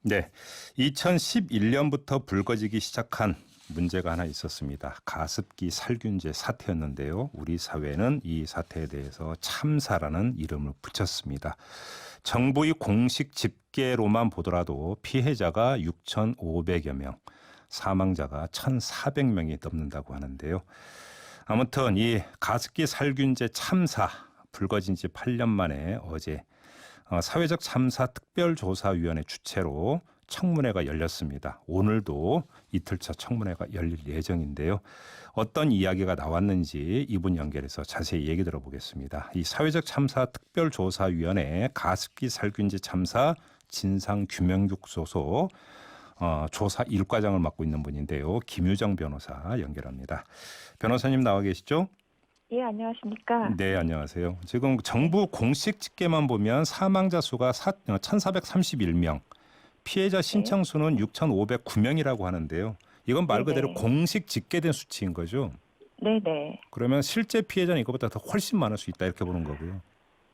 네, 2011년부터 불거지기 시작한 문제가 하나 있었습니다. 가습기 살균제 사태였는데요. 우리 사회는 이 사태에 대해서 참사라는 이름을 붙였습니다. 정부의 공식 집계로만 보더라도 피해자가 6,500여 명, 사망자가 1,400명이 넘는다고 하는데요. 아무튼 이 가습기 살균제 참사 불거진 지 8년 만에 어제 사회적 참사 특별조사위원회 주최로 청문회가 열렸습니다. 오늘도 이틀차 청문회가 열릴 예정인데요. 어떤 이야기가 나왔는지 이분 연결해서 자세히 얘기 들어보겠습니다. 이 사회적 참사 특별조사위원회 가습기 살균제 참사 진상규명국 소속 조사 1과장을 맡고 있는 분인데요. 김유정 변호사 연결합니다. 변호사님 나와 계시죠? 예, 안녕하십니까. 네, 안녕하세요. 지금 정부 공식 집계만 보면 사망자 수가 1,431명, 피해자 네. 신청 수는 6,509명이라고 하는데요. 이건 말 그대로 네네. 공식 집계된 수치인 거죠. 네네. 그러면 실제 피해자는 이것보다 더 훨씬 많을 수 있다 이렇게 보는 거고요.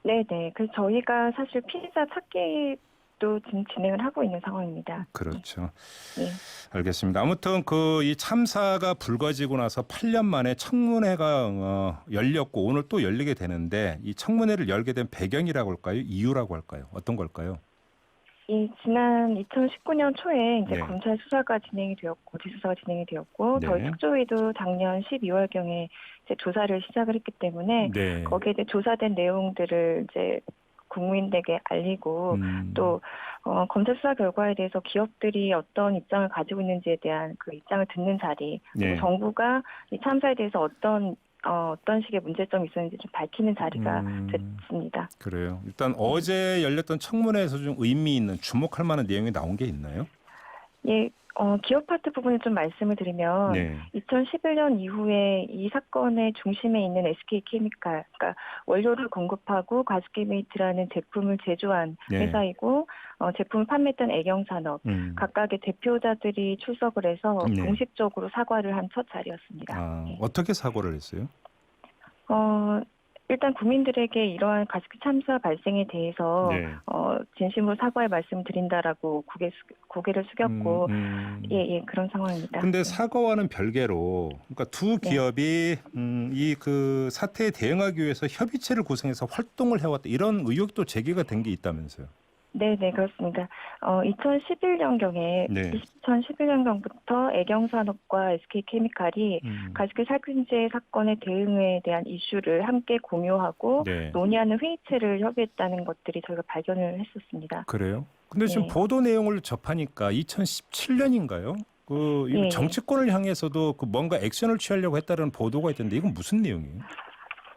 네네. 그래서 저희가 사실 피해자 찾기도 지금 진행을 하고 있는 상황입니다. 그렇죠. 예. 알겠습니다. 아무튼 이 참사가 불거지고 나서 8년 만에 청문회가 열렸고 오늘 또 열리게 되는데 이 청문회를 열게 된 배경이라고 할까요? 이유라고 할까요? 어떤 걸까요? 이 지난 2019년 초에 이제 네. 검찰 수사가 진행이 되었고 재수사가 진행이 되었고 저희 네. 특조위도 작년 12월경에 이제 조사를 시작을 했기 때문에 네. 거기에 대해 조사된 내용들을 이제 국민들에게 알리고 또 검찰 수사 결과에 대해서 기업들이 어떤 입장을 가지고 있는지에 대한 그 입장을 듣는 자리, 그리고 네. 정부가 이 참사에 대해서 어떤 식의 문제점이 있었는지 좀 밝히는 자리가 됐습니다. 그래요. 일단 어제 열렸던 청문회에서 좀 의미 있는 주목할 만한 내용이 나온 게 있나요? 예, 기업 파트 부분을 좀 말씀을 드리면 네. 2011년 이후에 이 사건의 중심에 있는 SK케미칼, 그러니까 원료를 공급하고 가스기메이트라는 제품을 제조한 네. 회사이고 제품을 판매했던 애경산업 각각의 대표자들이 출석을 해서 네. 공식적으로 사과를 한 첫 자리였습니다. 예. 어떻게 사고를 했어요? 일단 국민들에게 이러한 가습기 참사 발생에 대해서 네. 진심으로 사과의 말씀을 드린다라고 고개를 숙였고 예, 그런 상황입니다. 근데 네. 사과와는 별개로 그러니까 두 네. 기업이 이 그 사태에 대응하기 위해서 협의체를 구성해서 활동을 해왔다 이런 의혹도 제기가 된 게 있다면서요. 네, 그렇습니다. 2011년경에 네. 2011년경부터 애경산업과 SK케미칼이 가습기 살균제 사건의 대응에 대한 이슈를 함께 공유하고 네. 논의하는 회의체를 협의했다는 것들이 저희가 발견을 했었습니다. 그래요? 근데 지금 네. 보도 내용을 접하니까 2017년인가요? 예. 정치권을 향해서도 뭔가 액션을 취하려고 했다는 보도가 있던데 이건 무슨 내용이에요?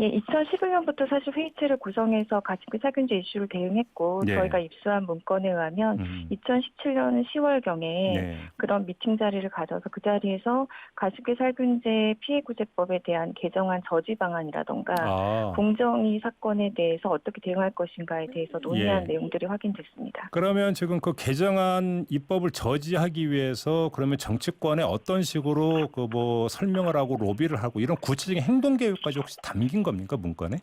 예, 2011년부터 사실 회의체를 구성해서 가습기 살균제 이슈를 대응했고 네. 저희가 입수한 문건에 의하면 2017년 10월경에 네. 그런 미팅 자리를 가져서 그 자리에서 가습기 살균제 피해구제법에 대한 개정안 저지 방안이라던가 공정위 사건에 대해서 어떻게 대응할 것인가에 대해서 논의한 내용들이 확인됐습니다. 그러면 지금 그 개정안 입법을 저지하기 위해서 그러면 정치권에 어떤 식으로 설명을 하고 로비를 하고 이런 구체적인 행동 계획까지 혹시 담긴 겁니까 문건에?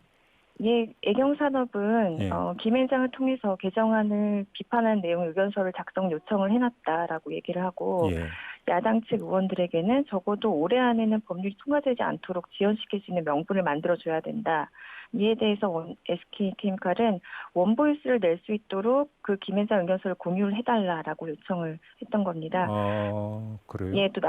예, 애경산업은 예. 김 회장을 통해서 개정안을 비판하는 내용 의견서를 작성 요청을 해놨다라고 얘기를 하고 예. 야당 측 의원들에게는 적어도 올해 안에는 법률이 통과되지 않도록 지연시킬 수 있는 명분을 만들어줘야 된다. 이에 대해서 SK케미칼은 원보이스를 낼 수 있도록 그 김 회장 의견서를 공유를 해달라라고 요청을 했던 겁니다. 그래요? 예, 또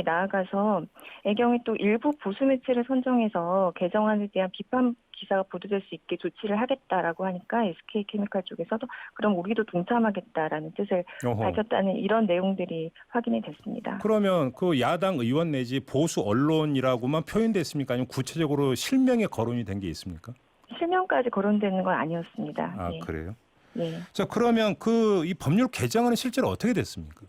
나아가서 애경이 또 일부 보수 매체를 선정해서 개정안에 대한 비판 기사가 보도될 수 있게 조치를 하겠다라고 하니까 SK케미칼 쪽에서도 그럼 우리도 동참하겠다라는 뜻을 밝혔다는 이런 내용들이 확인이 됐습니다. 그러면 그 야당 의원 내지 보수 언론이라고만 표현됐습니까? 아니면 구체적으로 실명에 거론이 된 게 있습니까? 실명까지 거론되는 건 아니었습니다. 예. 그래요? 예. 자, 그러면 이 법률 개정안은 실제로 어떻게 됐습니까?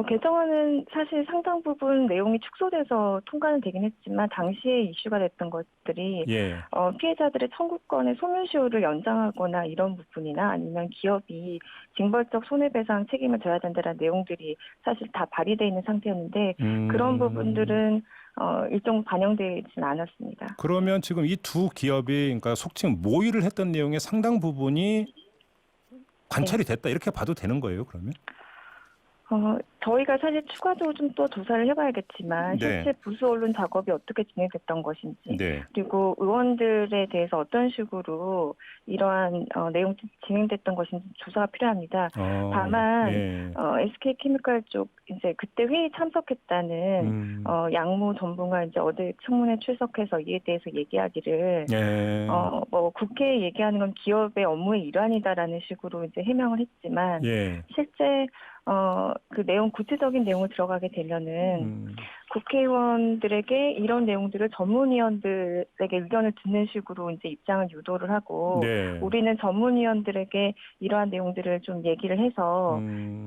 개정안은 사실 상당 부분 내용이 축소돼서 통과는 되긴 했지만 당시에 이슈가 됐던 것들이 피해자들의 청구권의 소멸시효를 연장하거나 이런 부분이나 아니면 기업이 징벌적 손해배상 책임을 져야 된다는 내용들이 사실 다 발의되어 있는 상태였는데 그런 부분들은 일정 반영되지는 않았습니다. 그러면 지금 이 두 기업이 그러니까 속칭 모의를 했던 내용의 상당 부분이 관찰이 됐다 이렇게 봐도 되는 거예요, 그러면? 저희가 사실 추가적으로 좀 또 조사를 해봐야겠지만 네. 실제 부수 언론 작업이 어떻게 진행됐던 것인지 네. 그리고 의원들에 대해서 어떤 식으로 이러한 내용이 진행됐던 것인지 조사가 필요합니다. 다만 예. SK케미칼 쪽 이제 그때 회의 참석했다는 양무 전부가 이제 어제 청문회 출석해서 이에 대해서 얘기하기를 예. 뭐 국회에 얘기하는 건 기업의 업무의 일환이다라는 식으로 이제 해명을 했지만 예. 실제 그 내용 구체적인 내용을 들어가게 되면은 국회의원들에게 이런 내용들을 전문위원들에게 의견을 듣는 식으로 이제 입장을 유도를 하고 네. 우리는 전문위원들에게 이러한 내용들을 좀 얘기를 해서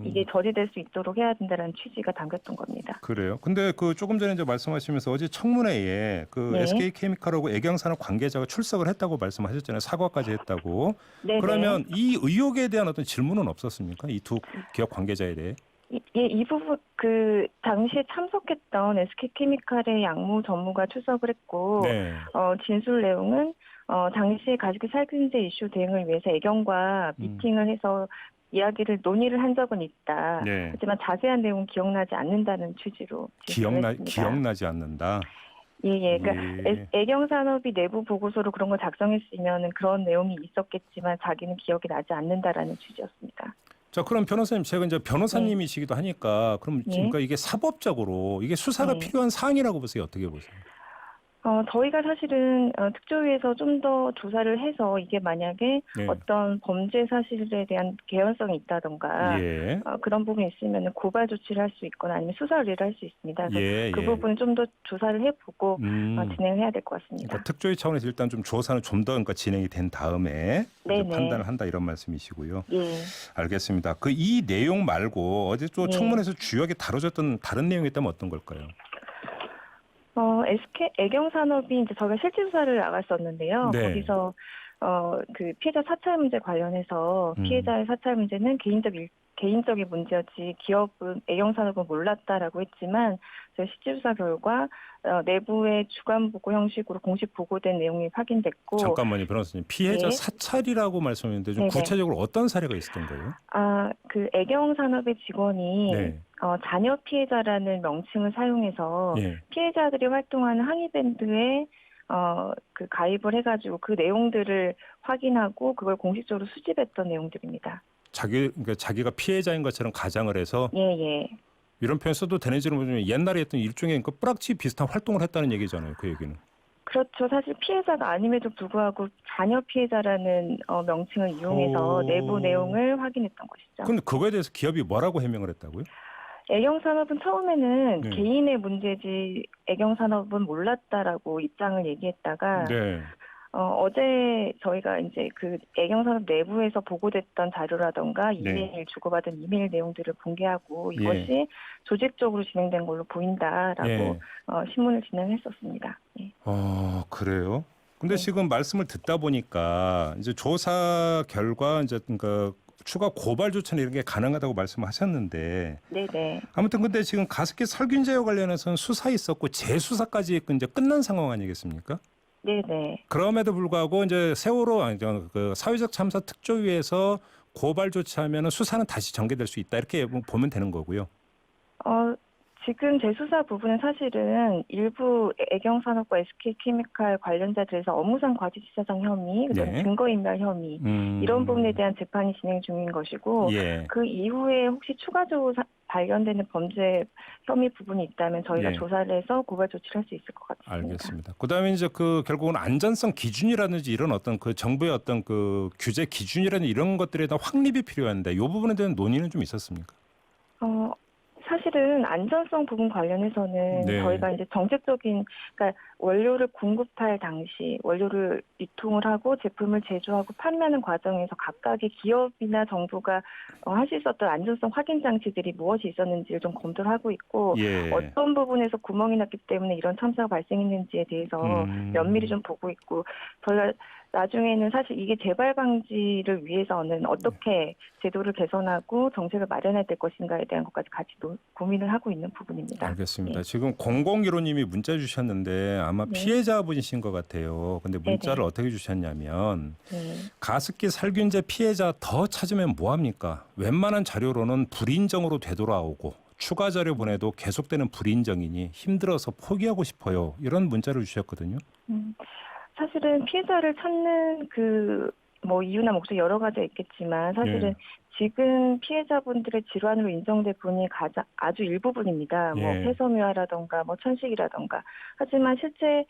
이게 저지될 수 있도록 해야 된다는 취지가 담겼던 겁니다. 그래요. 근데 그 조금 전에 이제 말씀하시면서 어제 청문회에 그 네. SK케미칼하고 애경산업 관계자가 출석을 했다고 말씀하셨잖아요. 사과까지 했다고. 네네. 그러면 이 의혹에 대한 어떤 질문은 없었습니까? 이 두 기업 관계자에 대해? 이 부분 그 당시에 참석했던 SK케미칼의 양무 전무가 출석을 했고 네. 진술 내용은 당시에 가습기 살균제 이슈 대응을 위해서 애경과 미팅을 해서 이야기를 논의를 한 적은 있다. 네. 하지만 자세한 내용은 기억나지 않는다는 취지로 진술했습니다. 기억나지 않는다. 예. 그러니까 애경산업이 내부 보고서로 그런 걸 작성했으면 그런 내용이 있었겠지만 자기는 기억이 나지 않는다라는 취지였습니다. 자, 그럼 변호사님, 제가 이제 변호사님이시기도 하니까 그럼 그러니까 이게 사법적으로 이게 수사가 필요한 사항이라고 보세요. 어떻게 보세요? 저희가 사실은 특조위에서 좀 더 조사를 해서 이게 만약에 어떤 범죄 사실에 대한 개연성이 있다던가 그런 부분이 있으면 고발 조치를 할 수 있거나 아니면 수사 의뢰를 할 수 있습니다. 그래서 그 부분은 좀 더 조사를 해보고 진행을 해야 될 것 같습니다. 그러니까 특조위 차원에서 일단 좀 조사는 좀 더 그러니까 진행이 된 다음에 판단을 한다 이런 말씀이시고요. 예. 알겠습니다. 그 이 내용 말고 어제 또 청문회에서 주요하게 다뤄졌던 다른 내용이 있다면 어떤 걸까요? SK 애경산업이 이제 저희가 실질 조사를 나갔었는데요. 네. 거기서 그 피해자 사찰 문제 관련해서 피해자의 사찰 문제는 개인적인 문제였지 기업은 애경산업은 몰랐다라고 했지만 저희 실질 조사 결과 내부의 주간 보고 형식으로 공식 보고된 내용이 확인됐고. 잠깐만요, 변호사님. 피해자 사찰이라고 말씀하셨는데 좀 구체적으로 어떤 사례가 있었던 거예요? 그 애경산업의 직원이 자녀 피해자라는 명칭을 사용해서 피해자들이 활동하는 항의밴드에 그 가입을 해가지고 그 내용들을 확인하고 그걸 공식적으로 수집했던 내용들입니다. 그러니까 자기가 피해자인 것처럼 가장을 해서 이런 표현 써도 되는지는 모르지만 옛날에 했던 일종의 그 뿌락치 비슷한 활동을 했다는 얘기잖아요. 그 얘기는. 그렇죠. 사실 피해자가 아님에도 불구하고 자녀 피해자라는 명칭을 이용해서 내부 내용을 확인했던 것이죠. 그런데 그거에 대해서 기업이 뭐라고 해명을 했다고요? 애경산업은 처음에는 개인의 문제지 애경산업은 몰랐다라고 입장을 얘기했다가 어제 저희가 이제 그 애경산업 내부에서 보고됐던 자료라던가 이메일 주고받은 이메일 내용들을 공개하고 이것이 조직적으로 진행된 걸로 보인다라고 신문을 진행했었습니다. 그래요? 근데 지금 말씀을 듣다 보니까 이제 조사 결과 이제 그러니까 추가 고발 조치나 이런 게 가능하다고 말씀하셨는데, 아무튼 근데 지금 가습기 살균제와 관련해서는 수사 있었고 재수사까지 이제 끝난 상황 아니겠습니까? 그럼에도 불구하고 이제 세월호 그 사회적 참사 특조위에서 고발 조치하면은 수사는 다시 전개될 수 있다 이렇게 보면 되는 거고요. 지금 재수사 부분은 사실은 일부 애경산업과 SK케미칼 관련자들에서 업무상 과실치사상 혐의, 그다음에 증거인멸 혐의 이런 부분에 대한 재판이 진행 중인 것이고 그 이후에 혹시 추가적으로 발견되는 범죄 혐의 부분이 있다면 저희가 조사를 해서 고발 조치를 할 수 있을 것 같습니다. 알겠습니다. 그다음에 이제 그 결국은 안전성 기준이라든지 이런 어떤 그 정부의 어떤 그 규제 기준이라든지 이런 것들에 대한 확립이 필요한데 이 부분에 대한 논의는 좀 있었습니까? 사실은 안전성 부분 관련해서는 저희가 이제 정책적인, 그러니까 원료를 공급할 당시 원료를 유통을 하고 제품을 제조하고 판매하는 과정에서 각각의 기업이나 정부가 할 수 있었던 안전성 확인 장치들이 무엇이 있었는지를 좀 검토를 하고 있고 어떤 부분에서 구멍이 났기 때문에 이런 참사가 발생했는지에 대해서 면밀히 좀 보고 있고 저희가 나중에는 사실 이게 재발 방지를 위해서는 어떻게 제도를 개선하고 정책을 마련해야 될 것인가에 대한 것까지 같이 고민을 하고 있는 부분입니다. 알겠습니다. 네. 지금 0015님이 문자 주셨는데 아마 네. 피해자분이신 것 같아요. 근데 문자를 네네. 어떻게 주셨냐면 네. 가습기 살균제 피해자 더 찾으면 뭐합니까? 웬만한 자료로는 불인정으로 되돌아오고 추가 자료 보내도 계속되는 불인정이니 힘들어서 포기하고 싶어요. 이런 문자를 주셨거든요. 사실은 피해자를 찾는 뭐 이유나 목적 여러 가지가 있겠지만 사실은 지금 피해자분들의 질환으로 인정된 분이 아주 일부분입니다. 뭐 폐섬유화라던가 뭐 천식이라던가. 하지만 실제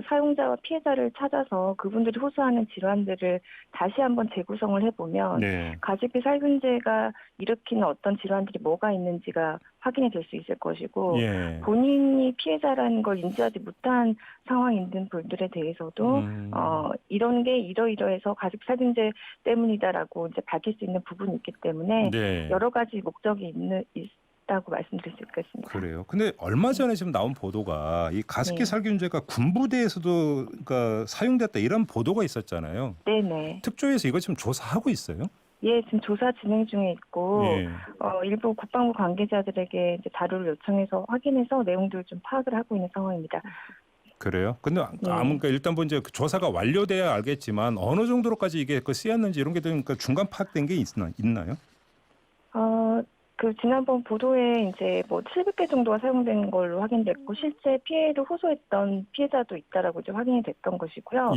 사용자와 피해자를 찾아서 그분들이 호소하는 질환들을 다시 한번 재구성을 해보면 가습기 살균제가 일으키는 어떤 질환들이 뭐가 있는지가 확인이 될 수 있을 것이고 본인이 피해자라는 걸 인지하지 못한 상황에 있는 분들에 대해서도 이런 게 이러이러해서 가습기 살균제 때문이다라고 이제 밝힐 수 있는 부분이 있기 때문에 여러 가지 목적이 있다고 말씀드릴 수 있겠습니다. 그래요. 근데 얼마 전에 지금 나온 보도가 이 가습기 살균제가 군부대에서도 그러니까 사용됐다 이런 보도가 있었잖아요. 네네. 특조위에서 이거 지금 조사하고 있어요? 예, 지금 조사 진행 중에 있고 일부 국방부 관계자들에게 이제 자료를 요청해서 확인해서 내용들을 좀 파악을 하고 있는 상황입니다. 그래요? 근데 그러니까 일단 먼저 그 조사가 완료돼야 알겠지만 어느 정도로까지 이게 쓰였는지 이런 게 그러니까 중간 파악된 게 있나요? 지난번 보도에 이제 뭐 700개 정도가 사용된 걸로 확인됐고 실제 피해를 호소했던 피해자도 있다라고 이제 확인이 됐던 것이고요.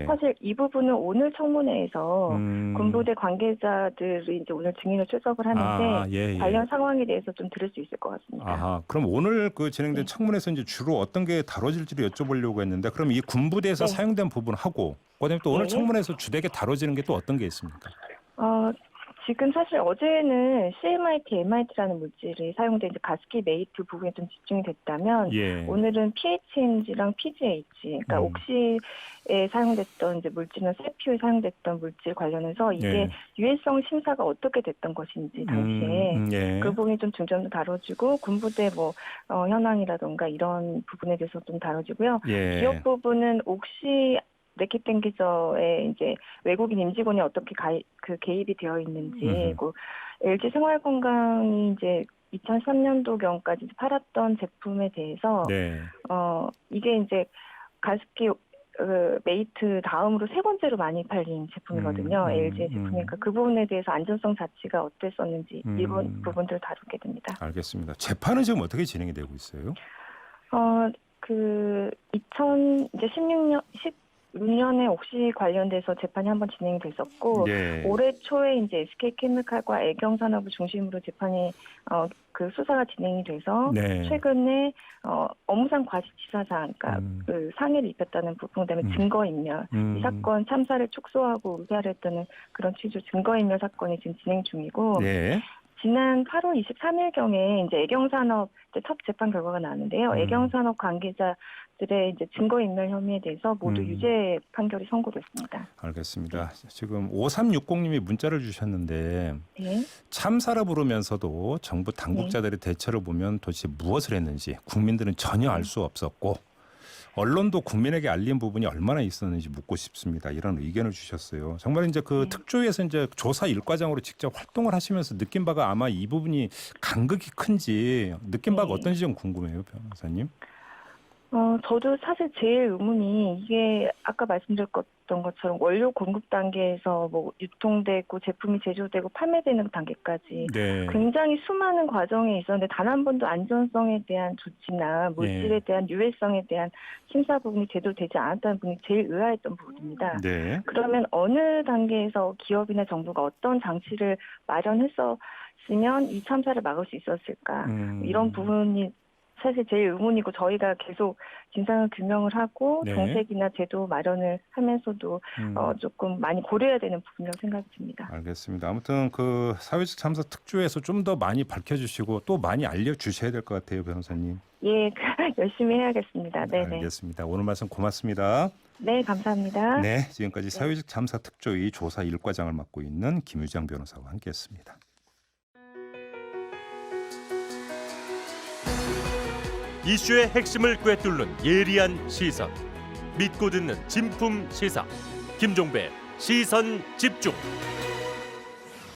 사실 이 부분은 오늘 청문회에서 군부대 관계자들이 이제 오늘 증인을 출석을 하는데 관련 상황에 대해서 좀 들을 수 있을 것 같습니다. 그럼 오늘 그 진행된 청문회에서 이제 주로 어떤 게 다뤄질지를 여쭤보려고 했는데 그럼 이 군부대에서 사용된 부분하고 그다음에 또 오늘 청문회에서 주되게 다뤄지는 게 또 어떤 게 있습니까? 지금 사실 어제는 CMIT, MIT라는 물질이 사용된 이제 가습기 메이트 부분에 좀 집중이 됐다면 오늘은 PHNG랑 PGH, 그러니까 옥시에 사용됐던 이제 물질은 세피오에 사용됐던 물질 관련해서 이게 유해성 심사가 어떻게 됐던 것인지 당시에 그 부분이 좀 중점도 다뤄지고 군부대 뭐 현황이라던가 이런 부분에 대해서 좀 다뤄지고요. 기업 부분은 옥시 네킷 땡기저에 이제 외국인 임직원이 어떻게 개입이 되어 있는지, 그리고 LG 생활건강이 이제 2003년도경까지 팔았던 제품에 대해서 이게 이제 가습기 메이트 다음으로 세 번째로 많이 팔린 제품이거든요. LG의 제품이니까 그 부분에 대해서 안전성 자체가 어땠었는지 이번 부분들을 다루게 됩니다. 알겠습니다. 재판은 지금 어떻게 진행이 되고 있어요? 2016년에 옥시 관련돼서 재판이 한번 진행이 됐었고 올해 초에 이제 SK케미칼과 애경산업을 중심으로 재판이 그 수사가 진행이 돼서 최근에 업무상 과실치사상, 그러니까 그 상해를 입혔다는 부분, 그다음에 증거인멸, 이 사건 참사를 축소하고 의뢰를 했다는 그런 취지로 증거인멸 사건이 지금 진행 중이고. 지난 8월 23일경에 이제 애경산업 첫 재판 결과가 나왔는데요. 애경산업 관계자들의 이제 증거인멸 혐의에 대해서 모두 유죄 판결이 선고됐습니다. 알겠습니다. 지금 5360님이 문자를 주셨는데 참사라 부르면서도 정부 당국자들의 대처를 보면 도대체 무엇을 했는지 국민들은 전혀 알 수 없었고 언론도 국민에게 알린 부분이 얼마나 있었는지 묻고 싶습니다. 이런 의견을 주셨어요. 정말 이제 그 특조위에서 이제 조사 일과장으로 직접 활동을 하시면서 느낀 바가 아마 이 부분이 간극이 큰지 느낀 바가 어떤지 좀 궁금해요, 변호사님. 저도 사실 제일 의문이 이게 아까 말씀드렸던 것처럼 원료 공급 단계에서 뭐 유통되고 제품이 제조되고 판매되는 단계까지 굉장히 수많은 과정에 있었는데 단 한 번도 안전성에 대한 조치나 물질에 대한 유해성에 대한 심사 부분이 제대로 되지 않았다는 부분이 제일 의아했던 부분입니다. 그러면 어느 단계에서 기업이나 정부가 어떤 장치를 마련했었으면 이 참사를 막을 수 있었을까? 이런 부분이 사실 제일 의문이고 저희가 계속 진상을 규명을 하고 정책이나 제도 마련을 하면서도 조금 많이 고려해야 되는 부분이라고 생각이 듭니다. 알겠습니다. 아무튼 그 사회적 참사 특조에서 좀 더 많이 밝혀주시고 또 많이 알려주셔야 될 것 같아요, 변호사님. 예, 열심히 해야겠습니다. 네네. 알겠습니다. 오늘 말씀 고맙습니다. 네, 감사합니다. 네, 지금까지 사회적 참사 특조위 조사 1과장을 맡고 있는 김유장 변호사와 함께했습니다. 이슈의 핵심을 꿰뚫는 예리한 시선, 믿고 듣는 진품 시사 김종배 시선 집중.